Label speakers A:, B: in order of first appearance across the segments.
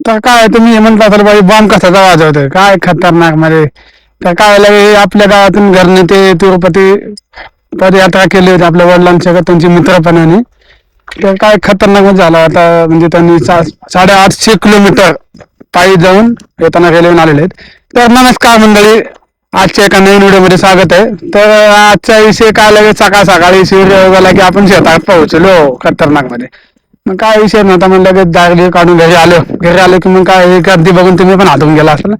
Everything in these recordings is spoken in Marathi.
A: तर काय तुम्ही म्हणता असाल बाई बॉम्ब कसाचा वाजवतोय काय खतरनाक मध्ये. तर काय लगे आपल्या गावातून घरने ते तिरुपती पदयात्रा केली होती आपल्या वडिलांच्या का त्यांची मित्रपणाने. तर काय खतरनाक मध्ये झाला आता म्हणजे त्यांनी 850 किलोमीटर पायी जाऊन येताना रेल्वेने आलेले आहेत. तर नमस्कार मंडळी, आजच्या एका नवीन व्हिडिओमध्ये स्वागत आहे. तर आजचा विषय काय लगेच सकाळ सकाळी सूर्य उगवला की आपण शेतात पोहोचलो खतरनाक मध्ये. मग काय विषय नव्हता म्हणलं की दागडी काढून घरी आलो की मग काय हे गर्दी बघून तुम्ही पण हातून गेला असेल.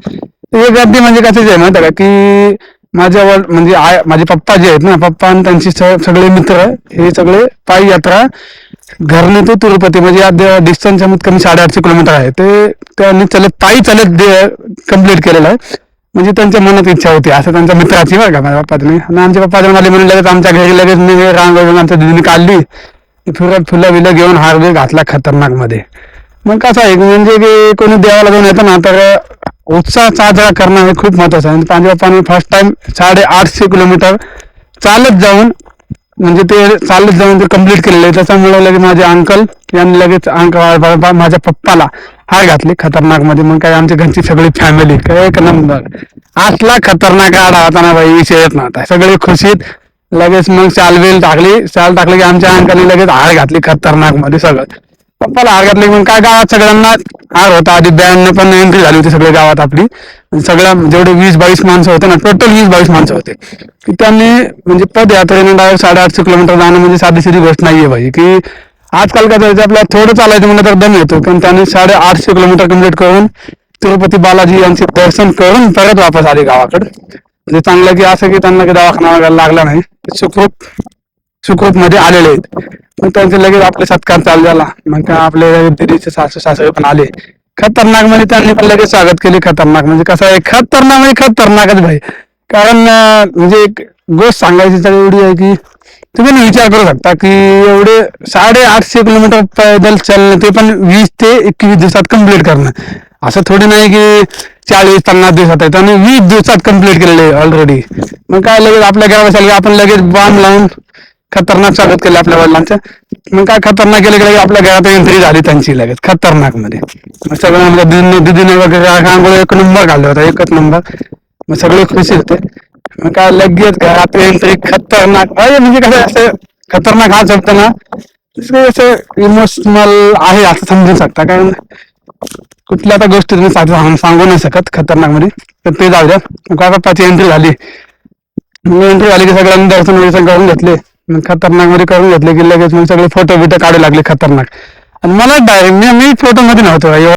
A: हे गर्दी म्हणजे कसं आहे माहिती का की माझ्या म्हणजे माझे पप्पा जे आहेत ना, पप्पा आणि त्यांची सगळे मित्र हे सगळे पायी यात्रा घरने ते तिरुपती म्हणजे या डिस्टन्स कमी 850 किलोमीटर आहे ते त्यांनी पायी चालत कम्प्लीट केलेलं आहे. म्हणजे त्यांच्या मनात इच्छा होती असं त्यांच्या मित्राची बरं का माझ्या पप्पाने. आणि आमच्या पप्पा जेव्हा आले म्हणून लगेच आमच्या घरी लगेच मी रांग आमच्या दिदीने काढली, फुलं बिलं घेऊन हार बी घातला खतरनाक मध्ये. मग कसं आहे म्हणजे की कोणी देवाला जाऊन येतं ना तर उत्साह साजरा करणं हे खूप महत्वाचं आहे. माझ्या पप्पाने फर्स्ट टाइम 850 किलोमीटर चालत जाऊन म्हणजे ते चालत जाऊन ते कम्प्लीट केलेलं आहे. त्याच्यामुळे लगेच माझे अंकल यांनी लगेच माझ्या पप्पाला हार घातली खतरनाक मध्ये. मग काय आमच्या घरची सगळी फॅमिली काय एक नंबर असला खतरनाक आडा होता ना बाई, विषय येत नव्हता. सगळे खुशीत लगेच मग शाल टाकली की आमच्या अंकलने लगेच हार घातली खतरनाक मध्ये. सगळं पप्पाला हार घातली मग काय गावात सगळ्यांना हार होता. आधी बँड पण एंट्री झाली होती सगळ्या गावात आपली. सगळ्या जेवढे 20-22 माणसं होते ना, टोटल 20-22 माणसं होते. की त्यांनी म्हणजे पदयात्रेने डायरेक्ट 850 किलोमीटर जाणं म्हणजे साधी गोष्ट नाहीये भाई. की आजकाल काय करायचं आपल्याला थोडं चालायचं म्हणलं तर दम येतो, पण त्यांनी 850 किलोमीटर कम्प्लीट करून तिरुपती बालाजी यांचे दर्शन करून परत वापस आले गावाकडे. म्हणजे चांगलं की असं की त्यांना दवाखाना वगैरे लागला नाही, सुखरूप मध्ये आलेले आहेत. मग त्यांचे लगेच आपले सत्कार चालू झाला. मग काय आपले दिदीचे सासू सासरे पण आले खतरनाक मध्ये. त्यांनी पण लगेच स्वागत केले खतरनाक. म्हणजे कसं आहे खतरनाक म्हणजे खतरनाकच भाई. कारण म्हणजे एक गोष्ट सांगायची तर एवढी आहे की तुम्ही विचार करू शकता की एवढे 850 किलोमीटर पैदल चालणं, ते पण 20 ते 21 दिवसात कम्प्लीट करणं. असं थोडी नाही की 40-50 दिवसात आहे, त्याने 20 दिवसात कम्प्लीट केलेले ऑलरेडी. मग काय लगेच आपल्या गावासाठी आपण लगेच बॉम्ब लावून खतरनाक स्वागत केलं आपल्या वडिलांचं. मग काय खतरनाक केलं की आपल्या घरात एंट्री झाली त्यांची लगेच खतरनाक मध्ये. मग सगळं आमच्या दिदीने वगैरे आंघोळ एक नंबर घालला होता, एकच नंबर. मग सगळे खुशी होते. मग काय लगेच घरात एंट्री खतरनाक म्हणजे कसं असं खतरनाक हा शब्द ना असं इमोशनल आहे असं समजू शकता. कारण कुठल्या आता गोष्टी तुम्ही सांगू नाही शकत खतरनाक मध्ये. तर ते जाऊ द्या. काय पप्पाची एंट्री झाली की सगळ्यांनी दर्शन करून घेतले. मग खतरनाक मध्ये करून घेतले की लगेच मग सगळे फोटो बिटो काढू लागले खतरनाक. आणि मला डायरेक्ट मी फोटो मध्ये नव्हतो